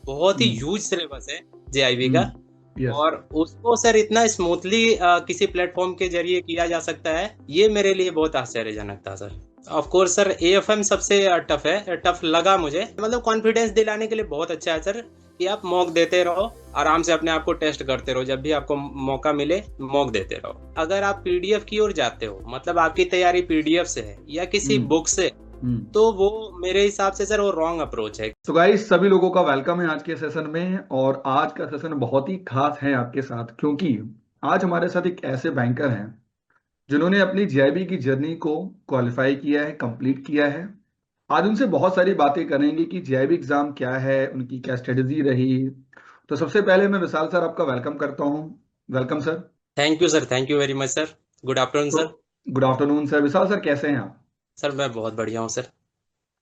बहुत ही हम्म, huge syllabus है JIB का। यस। और उसको सर इतना स्मूथली किसी प्लेटफॉर्म के जरिए किया जा सकता है, ये मेरे लिए बहुत आश्चर्यजनक था sir. Of course sir AFM सबसे टफ है, टफ लगा मुझे। मतलब कॉन्फिडेंस दिलाने के लिए बहुत अच्छा है सर कि आप मॉक देते रहो, आराम से अपने आप को टेस्ट करते रहो, जब भी आपको मौका मिले मॉक देते रहो। अगर आप पीडीएफ की ओर जाते हो, मतलब आपकी तैयारी पीडीएफ से है या किसी हम्म। बुक से, हम्म। तो वो मेरे हिसाब से सर वो रॉन्ग अप्रोच है। तो गाइस, सभी लोगों का वेलकम है आज के सेशन में। और आज का सेशन बहुत ही खास है आपके साथ, क्योंकि आज हमारे साथ एक ऐसे बैंकर हैं जिन्होंने अपनी जेआईबी की जर्नी को क्वालिफाई किया है, कंप्लीट किया है। आज उनसे बहुत सारी बातें करेंगे कि जेआईबी एग्जाम क्या है, उनकी क्या स्ट्रेटेजी रही। तो सबसे पहले मैं विशाल सर आपका वेलकम करता हूँ। Welcome sir. Thank you sir, thank you very much sir. Good afternoon तो सर। Good afternoon sir. Vishal sir, कैसे हैं आप? सर मैं बहुत बढ़िया हूँ सर।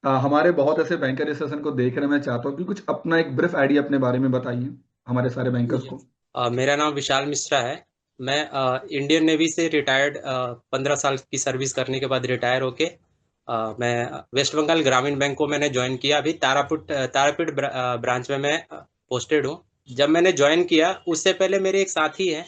हमारे बहुत ऐसे बैंकर इस सेशन को देख रहे हैं। मैं चाहता हूँ कि कुछ अपना एक ब्रीफ आइडिया अपने बारे में बताइए हमारे सारे बैंकर्स को। Yes. मेरा नाम विशाल मिश्रा है। मैं इंडियन नेवी से रिटायर्ड, 15 साल की सर्विस करने के बाद रिटायर होके मैं वेस्ट बंगाल ग्रामीण बैंक को मैंने ज्वाइन किया। अभी तारापीठ ब्रांच में मैं पोस्टेड हूँ। जब मैंने ज्वाइन किया उससे पहले मेरे एक साथी हैं,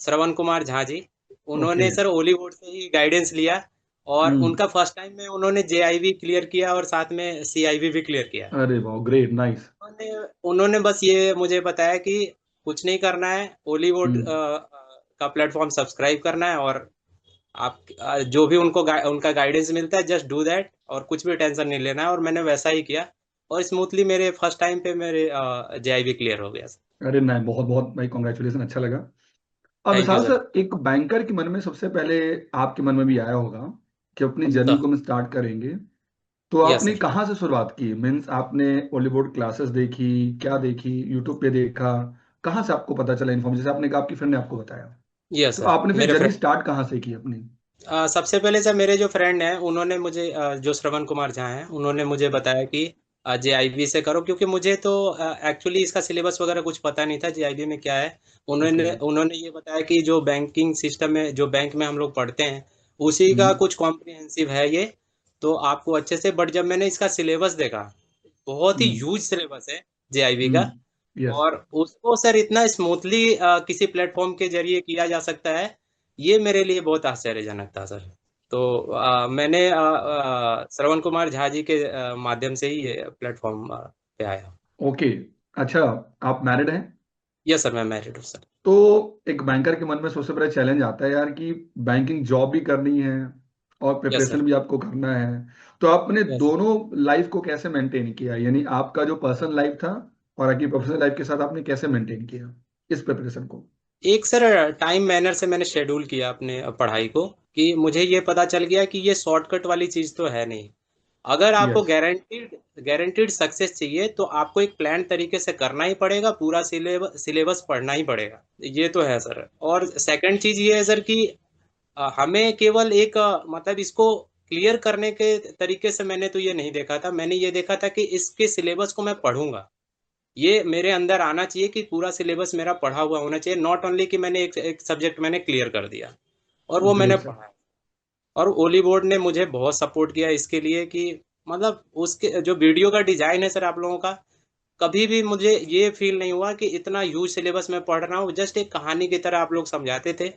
श्रवण कुमार झा जी। ओके। उन्होंने सर ओली बोर्ड से ही गाइडेंस लिया, और हम्म। उनका फर्स्ट टाइम में उन्होंने जेआईवी क्लियर किया और साथ में सीआईवी भी क्लियर किया। अरे वाह, ग्रेट, नाइस। उन्होंने उन्होंने बस ये मुझे बताया कि कुछ नहीं करना है, हॉलीवुड हम्म। का प्लेटफॉर्म सब्सक्राइब करना है, और आप जो भी उनका गाइडेंस मिलता है जस्ट डू दैट, और कुछ भी टेंशन नहीं लेना है। और मैंने वैसा ही किया, और स्मूथली मेरे फर्स्ट टाइम पे मेरे जेआईबी क्लियर हो गया। अरे नहीं, बहुत बहुत भाई, कॉन्ग्रेचुलेसन, अच्छा लगा। अब thank you Vishal sir. Sir, एक बैंकर के मन में सबसे पहले आपके मन में भी आया होगा कि अपनी जर्नी सर, को हम स्टार्ट करेंगे। तो यस आपने सर। कहाँ से शुरुआत की? मीन्स आपने बॉलीवुड क्लासेस देखी, क्या देखी, यूट्यूब पे देखा? कहाँ से आपको पता चला इन्फॉर्मेशन? जैसे आपने कहा आपकी फ्रेंड ने आपको बताया, यस तो सर, आपने फिर मेरे जर्नी फ्रेंड। स्टार्ट कहाँ से की अपनी? सबसे पहले सर मेरे जो फ्रेंड हैं उन्होंने मुझे जो श्रवण कुमार झा हैं उन्होंने मुझे बताया कि जेआईबी से करो, क्योंकि मुझे तो एक्चुअली इसका सिलेबस वगैरह कुछ पता नहीं था जेआईबी में क्या है। ओके। उन्होंने उन्होंने ये बताया कि जो बैंकिंग सिस्टम में जो बैंक में हम लोग पढ़ते हैं उसी का हम्म। कुछ कॉम्प्रिहेंसिव है ये, तो आपको अच्छे से। बट जब मैंने इसका सिलेबस देखा, बहुत ही हम्म। ह्यूज सिलेबस है जेआईबी का। हम्म। यस। और उसको सर इतना स्मूथली किसी प्लेटफॉर्म के जरिए किया जा सकता है, ये मेरे लिए बहुत आश्चर्यजनक था सर। तो मैंने श्रवण कुमार झा जी के माध्यम से ही ये प्लेटफॉर्म पे आया। ओके। अच्छा, आप मैरिड हैं? यस सर, मैं मैरिड हूँ सर। तो एक बैंकर के मन में सबसे बड़ा चैलेंज आता है यार कि बैंकिंग जॉब भी करनी है और यस प्रिपरेशन सर। भी आपको करना है। तो आपने यस। दोनों लाइफ को कैसे मेंटेन किया? यानी आपका जो पर्सनल लाइफ था और आपकी प्रोफेशनल लाइफ के साथ आपने कैसे मेंटेन किया इस प्रिपरेशन को? एक सर टाइम मैनर से मैंने शेड्यूल किया अपने पढ़ाई को, कि मुझे ये पता चल गया कि ये शॉर्टकट वाली चीज़ तो है नहीं। अगर आपको यस। गारंटीड गारंटीड सक्सेस चाहिए तो आपको एक प्लान तरीके से करना ही पड़ेगा, पूरा सिलेबस पढ़ना ही पड़ेगा। ये तो है सर। और सेकंड चीज ये है सर कि हमें केवल एक मतलब इसको क्लियर करने के तरीके से मैंने तो ये नहीं देखा था। मैंने ये देखा था कि इसके सिलेबस को मैं पढ़ूंगा, ये मेरे अंदर आना चाहिए कि पूरा सिलेबस मेरा पढ़ा हुआ होना चाहिए, नॉट ओनली कि मैंने एक सब्जेक्ट मैंने क्लियर कर दिया और वो मैंने ग्रेट सर। पढ़ा है। और ओली बोर्ड ने मुझे बहुत सपोर्ट किया इसके लिए कि मतलब उसके जो वीडियो का डिजाइन है सर आप लोगों का, कभी भी मुझे ये फील नहीं हुआ कि इतना ह्यूज सिलेबस मैं पढ़ रहा हूँ। जस्ट एक कहानी की तरह आप लोग समझाते थे,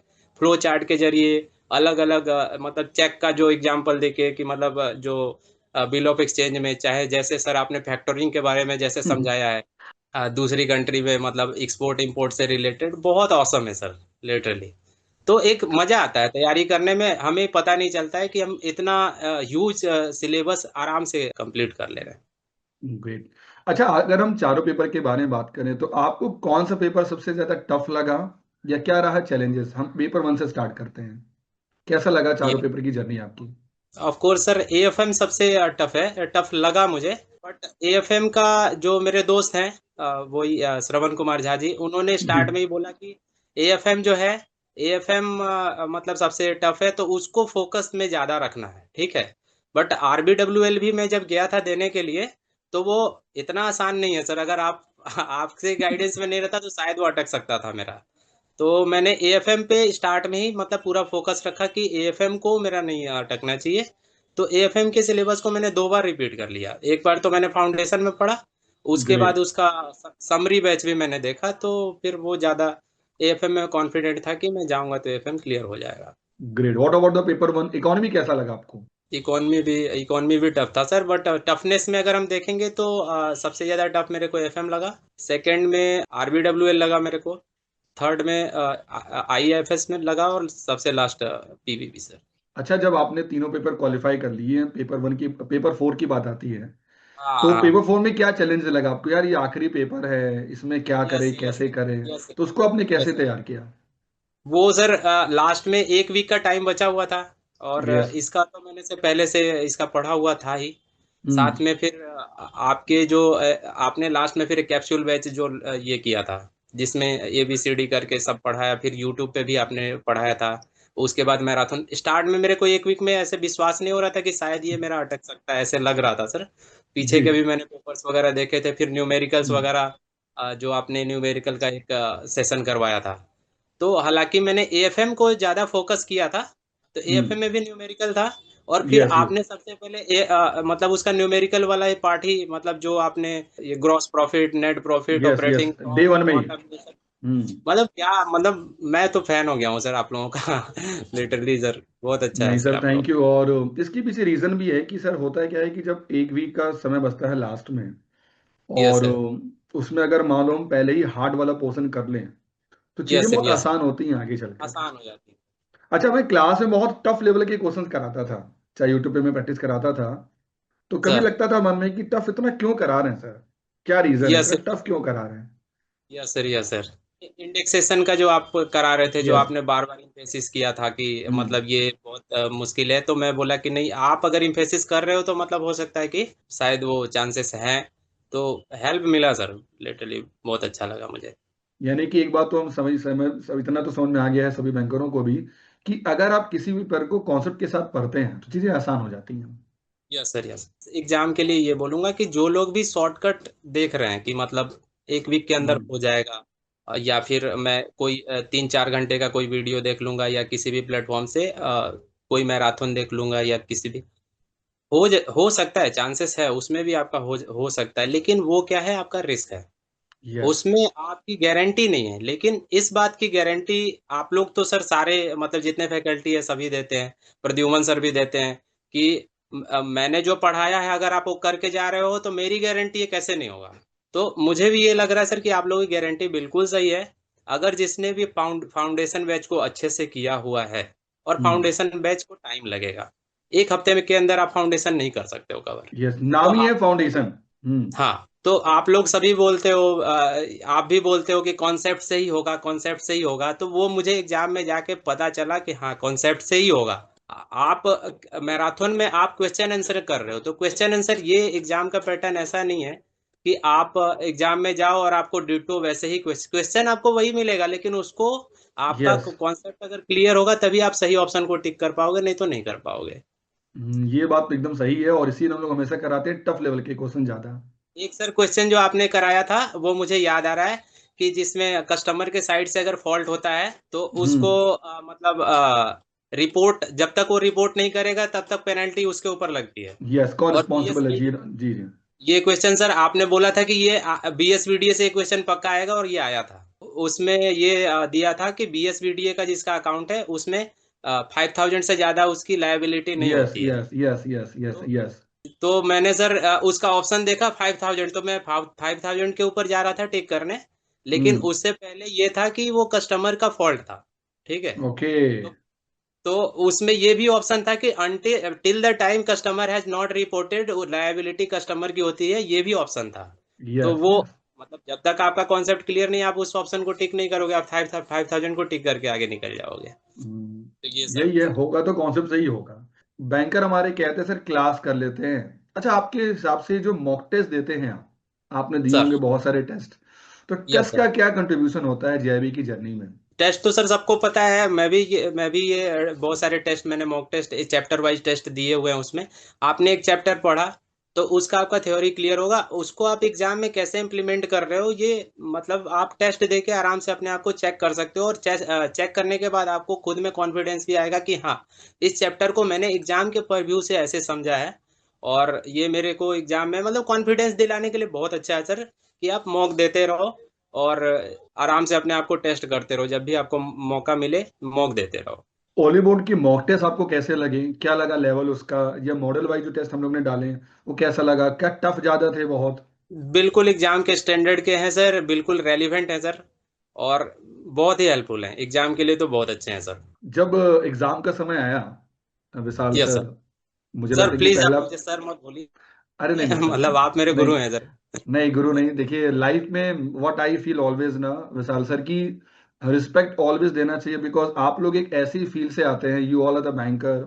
फ्लो चार्ट के जरिए, अलग अलग मतलब चेक का जो एग्जांपल देके कि मतलब जो बिल ऑफ एक्सचेंज में, चाहे जैसे सर आपने फैक्टरिंग के बारे में जैसे समझाया है, दूसरी कंट्री में मतलब एक्सपोर्ट इंपोर्ट से रिलेटेड, बहुत औसम है सर लिटरली। तो एक मजा आता है तैयारी करने में, हमें पता नहीं चलता है कि हम इतना ह्यूज सिलेबस आराम से कंप्लीट कर ले रहे हैं। ग्रेट। अच्छा, अगर हम चारों पेपर के बारे में बात करें तो आपको कौन सा पेपर सबसे ज्यादा टफ लगा, या क्या रहा चैलेंजेस? हम पेपर वन से स्टार्ट करते हैं। कैसा लगा चारों ये पेपर की जर्नी आपकी? ऑफ कोर्स सर एएफएम सबसे टफ है, टफ लगा मुझे। बट एएफएम का जो मेरे दोस्त हैं, वही श्रवण कुमार झा जी, उन्होंने स्टार्ट में ही बोला कि एएफएम जो है, एएफएम मतलब सबसे टफ है, तो उसको फोकस में ज्यादा रखना है, ठीक है। बट आरबीडब्ल्यूएल भी मैं जब गया था देने के लिए, तो वो इतना आसान नहीं है सर। अगर आप आपसे गाइडेंस में नहीं रहता तो शायद वो अटक सकता था मेरा। तो मैंने एएफएम पे स्टार्ट में ही मतलब पूरा फोकस रखा कि एएफएम को मेरा नहीं अटकना चाहिए। तो एएफएम के सिलेबस को मैंने 2 बार रिपीट कर लिया। एक बार तो मैंने फाउंडेशन में पढ़ा, उसके बाद ग्रेट। उसका समरी बैच भी मैंने देखा, तो फिर वो ज़्यादा एएफएम में कॉन्फिडेंट था कि मैं जाऊंगा तो एएफएम क्लियर हो जाएगा। Great. What about the paper one? Economy कैसा लगा आपको? इकोनॉमी भी टफ था सर, बट टफनेस में अगर हम देखेंगे तो सबसे ज़्यादा टफ मेरे को एएफएम लगा। सेकंड में आरबीडब्ल्यूएल लगा मेरे को। थर्ड में आईएफएस में लगा, और सबसे लास्ट पीवीपी सर। अच्छा, जब आपने तीनों पेपर क्वालिफाई कर लिए, पेपर वन की, पेपर फोर की बात आती है, हाँ तो हाँ। पेपर फोर में क्या चैलेंज लगा आपको? यार ये आखिरी पेपर है, इसमें क्या यस करे, यस कैसे करे? यस तो उसको आपने कैसे यस। तैयार किया? वो सर लास्ट में एक वीक का टाइम बचा हुआ था, और यस। इसका तो मैंने से पहले से इसका पढ़ा हुआ था ही। हम्म। साथ में फिर आपके जो आपने लास्ट में फिर एक कैप्सूल बैच जो ये किया था, जिसमें एबीसीडी करके सब पढ़ाया, फिर यूट्यूब पे भी आपने पढ़ाया था। उसके बाद मैराथन स्टार्ट में मेरे को एक वीक में ऐसे विश्वास नहीं हो रहा था कि शायद ये मेरा अटक सकता है, ऐसे लग रहा था सर। पीछे जी। के भी मैंने पेपर्स वगैरह देखे थे, फिर न्यूमेरिकल्स हम्म। वगैरह जो आपने न्यूमेरिकल का एक सेशन करवाया था। तो हालांकि मैंने एएफएम को ज़्यादा फोकस किया था, तो एएफएम में भी न्यूमेरिकल था। और फिर यस यस। आपने सबसे पहले मतलब उसका न्यूमेरिकल वाला ये पार्ट ही, मतलब जो आपने ये gross profit, net profit, yes yes, operating day one में ही। कॉस्ट, हम्म। मतलब क्या, मतलब मैं तो फैन हो गया हूँ सर आप लोगों का। लिटरली सर, बहुत अच्छा है नहीं सर सर, आप लोग। Thank you. और इसके पीछे रीजन भी है कि सर होता है क्या है कि जब एक वीक का समय बचता है लास्ट में, यस और सर। उसमें अगर मान लो हम पहले ही हार्ड वाला पोर्शन कर लें, तो चीजें यस सर। बहुत यस सर। आसान होती हैं आगे चलकर। आसान हो जाती है। अच्छा, मैं क्लास में बहुत टफ लेवल के क्वेश्चंस कराता था, चाहे यूट्यूब पे मैं प्रैक्टिस कराता था, तो कभी सर। लगता था मन में कि टफ इतना क्यों करा रहे हैं सर? क्या रीजन है, यस इतना सर। टफ क्यों करा रहे हैं? Yes sir. Yes sir. Indexation का जो आप करा रहे थे, जो यस। आपने बार बार इम्फेसिस किया था कि हम्म। मतलब ये बहुत मुश्किल है, तो मैं बोला कि नहीं, आप अगर इम्फेसिस कर रहे हो तो मतलब हो सकता है कि शायद वो चांसेस हैं। तो हेल्प मिला सर, लिटरली बहुत अच्छा लगा मुझे। यानी कि एक बात तो हम सब इतना तो समझ में आ गया है सभी बैंकरों को भी, कि अगर आप किसी भी पेपर को कॉन्सेप्ट के साथ पढ़ते हैं तो चीजें आसान हो जाती हैं। Yes sir. यस। एग्जाम के लिए ये बोलूंगा कि जो लोग भी शॉर्टकट देख रहे हैं कि मतलब एक वीक के अंदर हम्म। हो जाएगा, या फिर मैं कोई 3-4 घंटे का कोई वीडियो देख लूंगा, या किसी भी प्लेटफॉर्म से कोई मैराथन देख लूंगा, या किसी भी हो सकता है, चांसेस है उसमें भी आपका हो सकता है, लेकिन वो क्या है, आपका रिस्क है। यस। उसमें आपकी गारंटी नहीं है, लेकिन इस बात की गारंटी आप लोग तो सर सारे, मतलब जितने फैकल्टी है सभी देते हैं। प्रद्युमन सर भी देते हैं कि मैंने जो पढ़ाया है अगर आप वो करके जा रहे हो तो मेरी गारंटी है, कैसे नहीं होगा। तो मुझे भी ये लग रहा है सर कि आप लोगों की गारंटी बिल्कुल सही है। अगर जिसने भी फाउंडेशन बैच को अच्छे से किया हुआ है, और हम्म। फाउंडेशन बैच को टाइम लगेगा, एक हफ्ते में के अंदर आप फाउंडेशन नहीं कर सकते हो कवर। यस, तो नाम ही है आप लोग फाउंडेशन। हम्म। हाँ, तो आप लोग सभी बोलते हो, आप भी बोलते हो कि कॉन्सेप्ट से ही होगा, कॉन्सेप्ट से ही होगा, तो वो मुझे एग्जाम में जाके पता चला कि हाँ, कॉन्सेप्ट से ही होगा। आप मैराथन में आप क्वेश्चन आंसर कर रहे हो, तो क्वेश्चन आंसर, ये एग्जाम का पैटर्न ऐसा नहीं है कि आप एग्जाम में जाओ और आपको डिटो वैसे ही क्वेश्चन आपको वही मिलेगा, लेकिन उसको आपका यस। कॉन्सेप्ट अगर क्लियर होगा तभी आप सही ऑप्शन को टिक कर पाओगे, नहीं तो नहीं कर पाओगे। ये बात तो एकदम सही है, और इसीलिए हम लोग हमेशा कराते हैं टफ लेवल के क्वेश्चन ज्यादा। एक सर क्वेश्चन जो आपने कराया था वो मुझे याद आ रहा है, कि जिसमें कस्टमर के साइड से अगर फॉल्ट होता है तो उसको हम्म। मतलब रिपोर्ट, जब तक वो रिपोर्ट नहीं करेगा तब तक पेनल्टी उसके ऊपर लगती है। यस, कौन और रिस्पॉन्सिबल है? जी जी जी। ये क्वेश्चन सर आपने बोला था कि ये बीएसवीडीए से क्वेश्चन पक्का आएगा, और ये आया था। उसमें ये दिया था कि बीएसवीडीए का जिसका अकाउंट है उसमें 5,000 से ज्यादा उसकी लायबिलिटी नहीं यस होती है। यस यस यस यस तो यस। तो मैंने सर उसका ऑप्शन देखा 5,000, तो मैं 5,000 के ऊपर जा रहा था टिक करने, लेकिन हम्म। उससे पहले ये था कि वो कस्टमर का फॉल्ट था। ठीक है। ओके। तो तो उसमें ये भी ऑप्शन था कि until till the time customer has not reported, liability customer की होती है, ये भी ऑप्शन था। तो यस वो यस। मतलब जब तक आपका कॉन्सेप्ट क्लियर नहीं, आप उस ऑप्शन को टिक नहीं करोगे, आप 5,000 को टिक करके आगे निकल जाओगे। तो ये सर यही है, था। होगा तो कॉन्सेप्ट सही होगा। बैंकर हमारे कहते हैं सर क्लास कर लेते हैं। अच्छा, आपके हिसाब से जो मॉक टेस्ट देते हैं आप, आपने दिए सर। होंगे बहुत सारे टेस्ट, तो यस टेस्ट सर। का क्या कंट्रीब्यूशन होता है जेईबी की जर्नी में? टेस्ट तो सर सबको पता है, मैं भी ये बहुत सारे टेस्ट, मैंने mock test chapter wise test दिए हुए हैं उसमें। आपने एक चैप्टर पढ़ा तो उसका आपका थ्योरी क्लियर होगा, उसको आप एग्जाम में कैसे इम्प्लीमेंट कर रहे हो, ये मतलब आप टेस्ट दे के आराम से अपने आप को चेक कर सकते हो, और चेक करने के बाद आपको खुद में कॉन्फिडेंस भी आएगा कि हाँ, इस चैप्टर को मैंने एग्जाम के परव्यू से ऐसे समझा है, और ये मेरे को एग्जाम में मतलब कॉन्फिडेंस दिलाने के लिए बहुत अच्छा है सर, कि आप मॉक देते रहो और आराम से अपने आप को टेस्ट करते रहो, जब भी आपको मौका मिले मॉक देते रहो। ओली बोर्ड की मॉक टेस्ट आपको कैसे लगे, क्या लगा लेवल उसका? या मॉडल वाइज जो टेस्ट हम लोग ने डाले हैं वो कैसा लगा? क्या टफ ज्यादा थे बहुत? बिल्कुल एग्जाम के स्टैंडर्ड के हैं सर, बिल्कुल रेलिवेंट है सर, और बहुत ही हेल्पफुल हैं एग्जाम के लिए, तो बहुत अच्छे हैं सर। जब एग्जाम का समय आया, विशाल यस सर। सर, मुझे सर लगता है कि प्लीज आप पहला। मुझे सर मत अरे नहीं बोलिए नहीं सर, मतलब आप मेरे नहीं गुरु हैं सर। नहीं गुरु नहीं। देखिए लाइफ में व्हाट आई फील ऑलवेज ना विशाल सर की, रिस्पेक्ट ऑलवेज देना चाहिए, बिकॉज आप लोग एक ऐसी फील्ड से आते हैं, you all are the banker,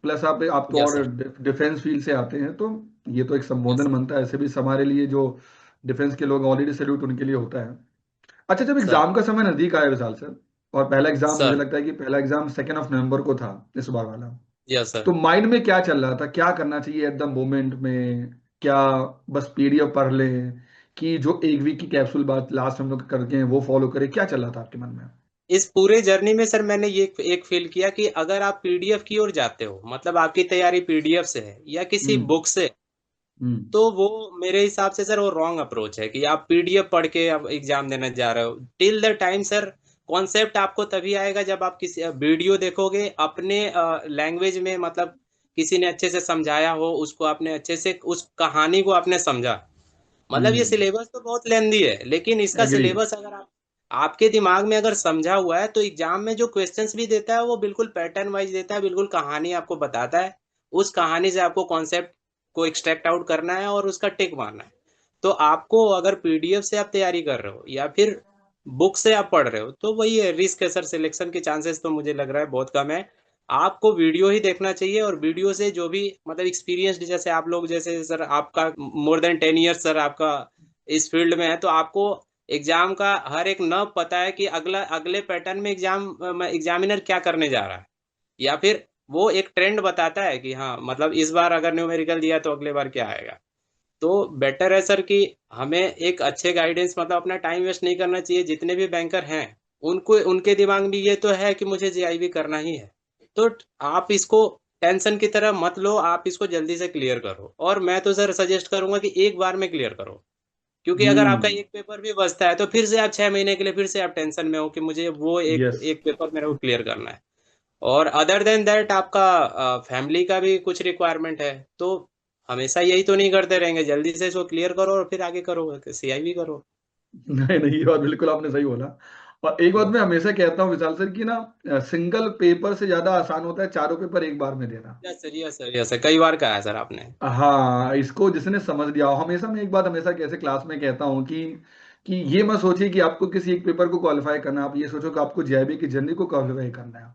plus आप तो यस और सर। डिफेंस फील्ड से आते हैं, तो ये तो एक यस संबोधन सर। बनता है ऐसे भी हमारे लिए जो डिफेंस के लोग ऑलरेडी सैल्यूट उनके लिए होता है। अच्छा, जब सर। एग्जाम का समय नजदीक आया विशाल सर, और पहला एग्जाम मुझे सर। लगता है कि पहला एग्जाम 2 नवंबर को था इस बार वाला, यस सर। तो माइंड में क्या चल रहा था, क्या करना चाहिए एट द मोमेंट में? क्या बस पीडीएफ पढ़ लें, कि जो 1 वीक की कैप्सूल बात लास्ट हम लोग करके हैं वो फॉलो करें? क्या चल रहा था आपके मन में? इस पूरे जर्नी में सर मैंने ये एक फील किया कि अगर आप पीडीएफ की ओर जाते हो, मतलब आपकी तैयारी पीडीएफ से है या किसी हम्म। बुक से, हम्म। तो वो मेरे हिसाब से सर वो रॉन्ग अप्रोच है कि आप पीडीएफ पढ़ के अब एग्जाम देने जा रहे हो। Till the time sir, concept आपको तभी आएगा जब आप किसी वीडियो देखोगे अपने लैंग्वेज में, मतलब किसी ने अच्छे से समझाया हो उसको, आपने अच्छे से उस कहानी को आपने समझा। मतलब ये हम्म। सिलेबस तो बहुत लेंदी है, लेकिन इसका एग्री। सिलेबस अगर आप आपके दिमाग में अगर समझा हुआ है, तो एग्जाम में जो क्वेश्चंस भी देता है वो बिल्कुल पैटर्न वाइज देता है, बिल्कुल कहानी आपको बताता है। उस कहानी से आपको कॉन्सेप्ट को एक्सट्रैक्ट आउट करना है और उसका टिक मारना है। तो आपको अगर पीडीएफ से आप तैयारी कर रहे हो या फिर बुक से आप पढ़ रहे हो, तो वही है, रिस्क है सर, सिलेक्शन के चांसेस तो मुझे लग रहा है बहुत कम है। आपको वीडियो ही देखना चाहिए, और वीडियो से जो भी मतलब एक्सपीरियंस, जैसे आप लोग, जैसे सर आपका more than 10 years सर आपका इस फील्ड में है, तो आपको एग्जाम का हर एक न पता है कि अगला अगले पैटर्न में एग्जामिनर क्या करने जा रहा है, या फिर वो एक ट्रेंड बताता है कि हाँ मतलब इस बार अगर न्यूमेरिकल दिया तो अगले बार क्या आएगा। तो बेटर है सर कि हमें एक अच्छे गाइडेंस, मतलब अपना टाइम वेस्ट नहीं करना चाहिए। जितने भी बैंकर हैं उनको, उनके दिमाग में ये तो है कि मुझे जेआईबी करना ही है, तो आप इसको टेंशन की तरह मत लो, आप इसको जल्दी से क्लियर करो। और मैं तो सर सजेस्ट करूंगा कि एक बार में क्लियर करो, क्योंकि अगर आपका हम्म। एक पेपर भी बचता है तो फिर से आप 6 महीने के लिए फिर से आप टेंशन में हो कि मुझे वो एक यस। एक पेपर मेरे को क्लियर करना है। और अदर देन दैट आपका फैमिली का भी कुछ रिक्वायरमेंट है, तो हमेशा यही तो नहीं करते रहेंगे, जल्दी से इसको क्लियर करो और फिर आगे करो, सीआईबी करो। नहीं नहीं, ये बात बिल्कुल आपने सही बोला। और एक बात यस मैं हमेशा कहता हूँ विशाल सर की ना, सिंगल पेपर से ज्यादा आसान होता है चारों पेपर एक बार में देना। Sir, yes sir, yes sir, कई बार कहा है सर आपने। हाँ, इसको जिसने समझ लिया हो, हमेशा मैं एक बात हमेशा कैसे क्लास में कहता हूँ कि ये मत सोचिए कि आपको किसी एक पेपर को क्वालिफाई करना है, आप ये सोचो कि आपको जेईबी की जर्नी को क्वालिफाई करना है।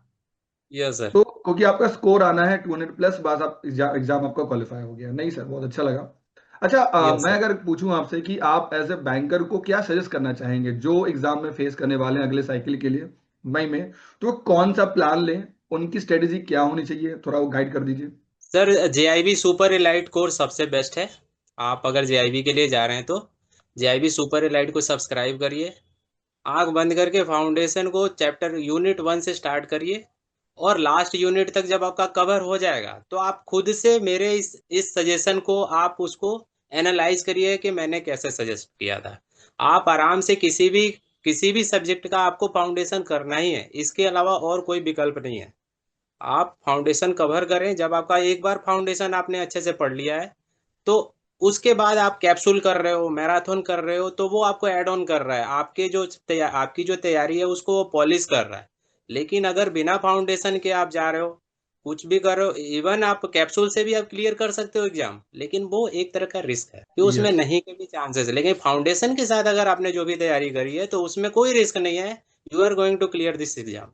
Yes sir. तो क्योंकि आपका स्कोर आना है 200 प्लस, बस आप एग्जाम आपका क्वालिफाई हो गया। नहीं सर, बहुत अच्छा लगा। अच्छा, यस मैं सर। अगर पूछूं आपसे कि आप एज ए बैंकर को क्या सजेस्ट करना चाहेंगे जो एग्जाम में फेस करने वाले हैं अगले साइकिल के लिए, मई में, तो कौन सा प्लान लें, उनकी स्ट्रेटेजी क्या होनी चाहिए, थोड़ा वो गाइड कर दीजिए। Sir JAIIB super elite course सबसे बेस्ट है। आप अगर जेआईबी के लिए जा रहे हैं तो जेआईबी सुपर एलाइट को सब्सक्राइब करिए। आंख बंद करके फाउंडेशन को चैप्टर यूनिट 1 से स्टार्ट करिए, और लास्ट यूनिट तक जब आपका कवर हो जाएगा, तो आप खुद से मेरे इस सजेशन को आप उसको एनालाइज करिए कि मैंने कैसे सजेस्ट किया था। आप आराम से किसी भी सब्जेक्ट का आपको फाउंडेशन करना ही है, इसके अलावा और कोई विकल्प नहीं है। आप फाउंडेशन कवर करें, जब आपका एक बार फाउंडेशन आपने अच्छे से पढ़ लिया है, तो उसके बाद आप कैप्सूल कर रहे हो, मैराथन कर रहे हो, तो वो आपको ऐड ऑन कर रहा है, आपकी जो तैयारी है उसको वो पॉलिश कर रहा है। लेकिन अगर बिना फाउंडेशन के आप जा रहे हो, कुछ भी कर रहे हो, इवन आप कैप्सूल से भी आप क्लियर कर सकते हो एग्जाम, लेकिन वो एक तरह का रिस्क है कि उसमें यस। नहीं के भी चांसेस है। लेकिन फाउंडेशन के साथ अगर आपने जो भी तैयारी करी है तो उसमें कोई रिस्क नहीं है, you are going to clear this exam.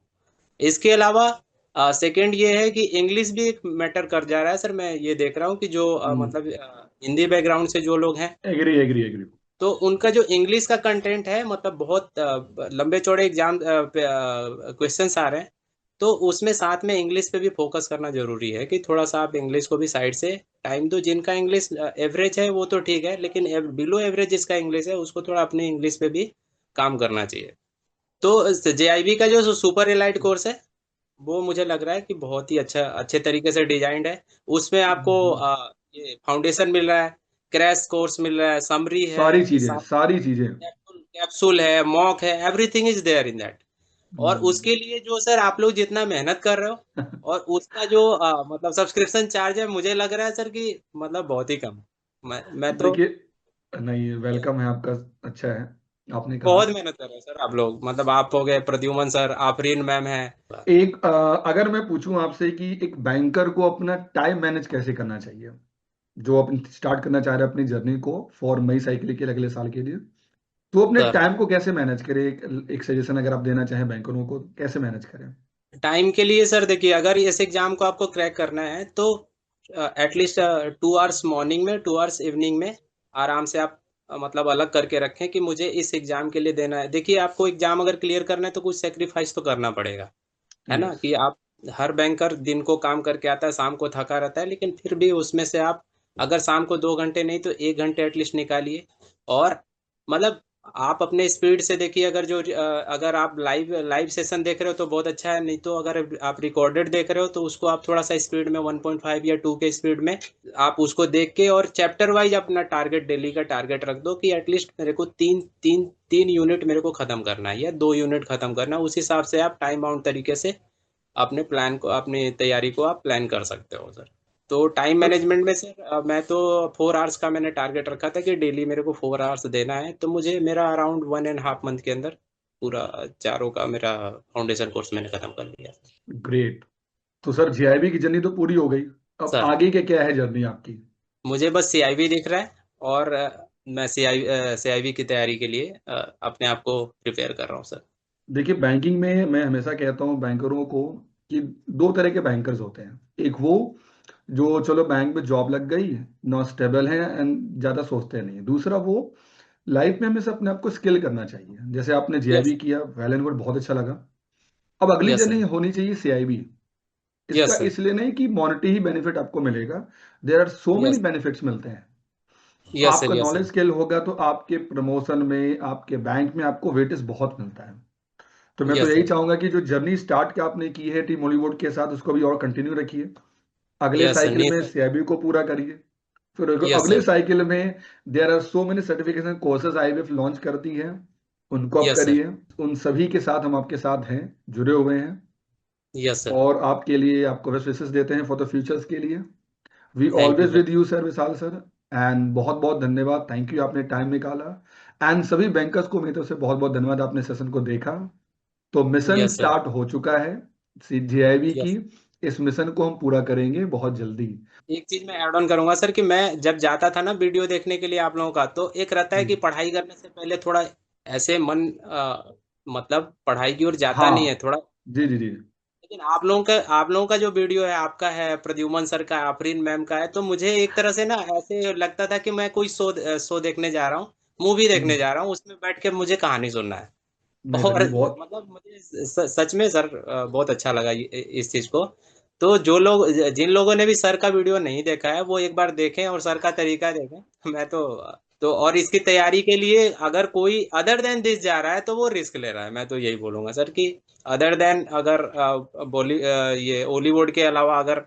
इसके अलावा सेकंड ये है कि इंग्लिश भी एक मैटर कर जा रहा है सर। मैं ये देख रहा हूँ कि जो मतलब हिंदी बैकग्राउंड से जो लोग हैं, एग्री एग्री एग्री। तो उनका जो इंग्लिश का कंटेंट है, मतलब बहुत लंबे चौड़े एग्जाम क्वेश्चंस आ रहे हैं, तो उसमें साथ में इंग्लिश पे भी फोकस करना जरूरी है कि थोड़ा सा आप इंग्लिश को भी साइड से टाइम दो। जिनका इंग्लिश एवरेज है वो तो ठीक है, लेकिन बिलो एवरेज जिसका इंग्लिश है उसको थोड़ा अपने इंग्लिश पे भी काम करना चाहिए। तो जेआईबी का जो सुपर एलाइट कोर्स है, वो मुझे लग रहा है कि बहुत ही अच्छे तरीके से डिजाइंड है। उसमें आपको ये फाउंडेशन मिल रहा है, क्रैश कोर्स मिल रहा है, समरी है, सारी चीजें, सारी चीजें। कैप्सूल कैप्सूल है, मॉक है, everything is there in that. और हम्म। उसके लिए जो सर आप लोग जितना मेहनत कर रहे हो, और उसका जो मतलब सब्सक्रिप्शन चार्ज है, मुझे लग रहा है सर कि मतलब बहुत ही कम। मैं तो देखिए, नहीं, वेलकम है आपका, अच्छा है, आपने कहा। बहुत मेहनत कर रहे हैं सर आप लोग, मतलब आप हो गए, प्रद्युमन सर, आफरीन मैम है। एक अगर मैं पूछूं आपसे कि एक बैंकर को अपना टाइम मैनेज कैसे करना चाहिए, जो अपन स्टार्ट करना चाह रहे हैं अपनी जर्नी को फॉर मई साइकिल के अगले साल के लिए, तो अपने सर टाइम को कैसे मैनेज करें, एक सजेशन अगर आप देना चाहें बैंकरों को, कैसे मैनेज करें। टाइम के लिए सर देखिए, अगर इस एग्जाम को आपको क्रैक करना है तो एटलीस्ट 2 आवर्स मॉर्निंग में, 2 आवर्स इवनिंग में आराम से आप मतलब अलग करके रखें कि मुझे इस एग्जाम के लिए देना है। देखिए आपको एग्जाम अगर क्लियर करना है तो कुछ सेक्रीफाइस तो करना पड़ेगा, है ना, यस। कि आप, हर बैंकर दिन को काम करके आता है, शाम को थका रहता है, लेकिन फिर भी उसमें से आप अगर शाम को 2 घंटे नहीं तो 1 घंटे एटलीस्ट निकालिए। और मतलब आप अपने स्पीड से देखिए, अगर अगर आप लाइव लाइव सेशन देख रहे हो तो बहुत अच्छा है, नहीं तो अगर आप रिकॉर्डेड देख रहे हो तो उसको आप थोड़ा सा स्पीड में 1.5 या 2 के स्पीड में आप उसको देख के, और चैप्टर वाइज अपना टारगेट, डेली का टारगेट रख दो कि एटलीस्ट मेरे को तीन तीन 3 यूनिट मेरे को खत्म करना है या 2 यूनिट खत्म करना है। उस हिसाब से आप टाइम बाउंड तरीके से अपने प्लान को, अपनी तैयारी को आप प्लान कर सकते हो सर। तो टाइम तो मैनेजमेंट में सर मैं तो 4 आवर्स का मैंने टारगेट रखा था कि डेली मेरे को 4 आवर्स देना है, तो मुझे मेरा अराउंड 1.5 मंथ के अंदर पूरा चारों का मेरा फाउंडेशन कोर्स मैंने खत्म कर लिया। ग्रेट। तो सर जीआईबी की जर्नी तो पूरी हो गई, अब सर आगे के क्या है जर्नी आपकी। मुझे बस सीआईबी दिख रहा है, और मैं सीआईबी की तैयारी के लिए अपने आप को प्रिपेयर कर रहा हूँ सर। देखिए, बैंकिंग में मैं हमेशा कहता हूँ बैंकरों को कि दो तरह के बैंकर्स होते हैं। एक वो जो चलो बैंक में जॉब लग गई, नॉन स्टेबल है एंड ज्यादा सोचते नहीं। दूसरा वो लाइफ में हमेशा अपने आप को स्किल करना चाहिए, जैसे आपने यस जीआईबी किया, वेल एंड गुड, बहुत अच्छा लगा। अब अगली यस जर्नी सर। होनी चाहिए सीआईबी। इसका यस सर। इसलिए नहीं कि मॉनेटरी ही बेनिफिट आपको मिलेगा, there are so many yes benefits मिलते हैं। Yes sir. आपका यस नॉलेज सर। स्किल होगा तो आपके प्रमोशन में, आपके बैंक में आपको वेटेज बहुत मिलता है। तो मैं तो यस यही सर। चाहूंगा कि जो जर्नी स्टार्ट के आपने की है टीम हॉलीवुड के साथ, उसको भी और कंटिन्यू रखिए। अगले यस सर। साइकिल नहीं में सर। सीआईबी को पूरा करिए। फिर यस अगले सर। साइकिल में there are so many certification courses IIBF launch करती है, उनको आप यस सर। करिए। उन सभी के साथ हम आपके साथ हैं, जुड़े हुए हैं। Yes sir. और आपके लिए आपको बेस्ट विशेस देते हैं फॉर द फ्यूचर्स के लिए। We thank you always sir. With you sir, Vishal sir. And बहुत बहुत धन्यवाद, थैंक यू, आपने टाइम निकाला। एंड सभी बैंकर्स को मेरी तरफ से बहुत बहुत धन्यवाद, आपने सेशन को देखा। तो मिशन यस सर। स्टार्ट हो चुका है जीआईबी की। यस। इस मिशन को हम पूरा करेंगे बहुत जल्दी। एक चीज मैं ऐड ऑन करूंगा सर, कि मैं जब जाता था ना वीडियो देखने के लिए आप लोगों का, तो एक रहता है जी कि पढ़ाई करने से पहले थोड़ा ऐसे मन मतलब पढ़ाई की ओर जाता नहीं है हाँ। थोड़ा। जी जी जी। लेकिन आप लोगों का जो वीडियो है, आपका है, प्रद्युमन सर का है, आफरीन मैम का है, तो मुझे एक तरह से ना ऐसे लगता था कि मैं कोई शो देखने जा रहा हूँ, मूवी देखने हम्म। जा रहा हूँ, उसमें बैठ के मुझे कहानी सुनना है। नहीं सर, और ये बहुत। मतलब मुझे सच में सर बहुत अच्छा लगा इस चीज को। तो जो लोग, जिन लोगों ने भी सर का वीडियो नहीं देखा है, वो एक बार देखें और सर का तरीका देखें। मैं तो और इसकी तैयारी के लिए अगर कोई अदर देन दिस जा रहा है तो वो रिस्क ले रहा है। मैं तो यही बोलूंगा सर कि अदर देन, अगर ये ओलीवुड के अलावा अगर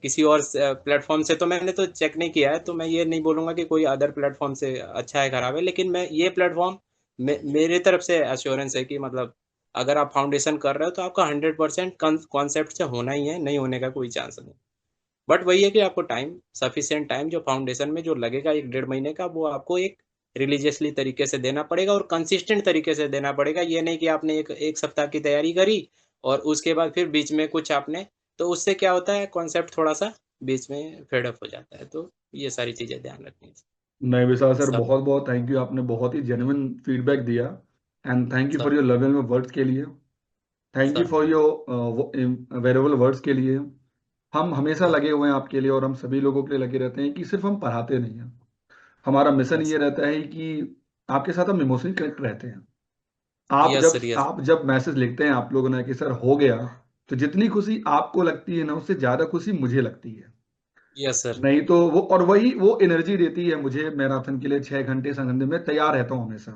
किसी और प्लेटफॉर्म से, तो मैंने तो चेक नहीं किया है, तो मैं ये नहीं बोलूंगा कि कोई अदर प्लेटफॉर्म से अच्छा है खराब है, लेकिन मैं ये प्लेटफॉर्म मेरे तरफ से एश्योरेंस है कि मतलब अगर आप फाउंडेशन कर रहे हो तो आपका 100% कॉन्सेप्ट से होना ही है, नहीं होने का कोई चांस नहीं। बट वही है कि आपको टाइम, सफिशिएंट टाइम जो फाउंडेशन में जो लगेगा 1 डेढ़ महीने का, वो आपको एक रिलीजियसली तरीके से देना पड़ेगा और कंसिस्टेंट तरीके से देना पड़ेगा। ये नहीं कि आपने एक सप्ताह की तैयारी करी और उसके बाद फिर बीच में कुछ आपने, तो उससे क्या होता है, कॉन्सेप्ट थोड़ा सा बीच में फेडअप हो जाता है। तो ये सारी चीजें ध्यान रखनी नहीं विशाल सर, सब बहुत बहुत थैंक यू, आपने बहुत ही जेन्युइन फीडबैक दिया। एंड थैंक यू सब for your love and words के लिए। थैंक यू सब फॉर योर वेरेबल वर्ड्स के लिए। हम हमेशा यस लगे हुए हैं आपके लिए, और हम सभी लोगों के लिए लगे रहते हैं कि सिर्फ हम पढ़ाते नहीं हैं। हमारा मिशन यस ये रहता है कि आपके साथ हम इमोशनली कनेक्ट रहते हैं। आप यस जब सर। यस आप जब मैसेज लिखते हैं आप लोगों ने कि सर हो गया, तो जितनी खुशी आपको लगती है ना, उससे ज्यादा खुशी मुझे लगती है। Yes sir. नहीं तो वो, और वही वो एनर्जी देती है मुझे मैराथन के लिए 6 घंटे 7 घंटे में तैयार रहता हूँ हमेशा।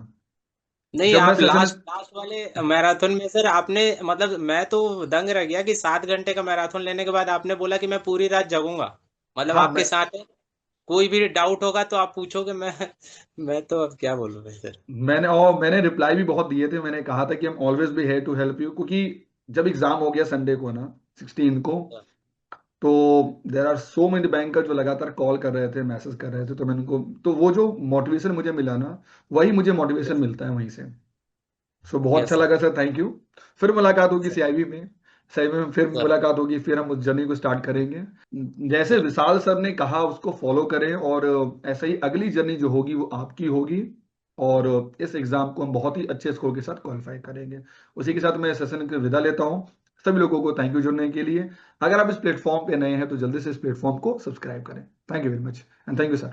नहीं, जब मैं आप सेशन। लास्ट लास्ट वाले मैराथन में सर आपने, मतलब मैं तो दंग रह गया कि 7 घंटे का मैराथन लेने के बाद आपने बोला कि मैं पूरी रात जगूंगा, मतलब हाँ, आपके मैं साथ है। कोई भी डाउट होगा तो आप पूछोगे, मैं तो अब क्या बोलूँ भाई सर। मैंने रिप्लाई भी बहुत दिए थे, मैंने कहा था कि हम always be here to help you, क्योंकि जब एग्जाम हो गया संडे को ना 16 को, तो there are so many banker जो लगातार कॉल कर रहे थे, मैसेज कर रहे थे, तो मैंने उनको, तो वो जो मोटिवेशन मुझे मिला ना, वही मुझे मोटिवेशन यस मिलता है वहीं से। सो बहुत यस अच्छा सर। लगा सर, थैंक यू। फिर मुलाकात होगी सर सीआईबी में, सीआईबी में फिर सर मुलाकात होगी, फिर हम उस जर्नी को स्टार्ट करेंगे। जैसे सर विशाल सर ने कहा उसको फॉलो करें, और ऐसे ही अगली जर्नी जो होगी वो आपकी होगी, और इस एग्जाम को हम बहुत ही अच्छे स्कोर के साथ क्वालिफाई करेंगे। उसी के साथ मैं सेशन की विदा लेता हूँ। सभी लोगों को थैंक यू जुड़ने के लिए। अगर आप इस प्लेटफॉर्म पे नए हैं तो जल्दी से इस प्लेटफॉर्म को सब्सक्राइब करें। Thank you very much and thank you sir.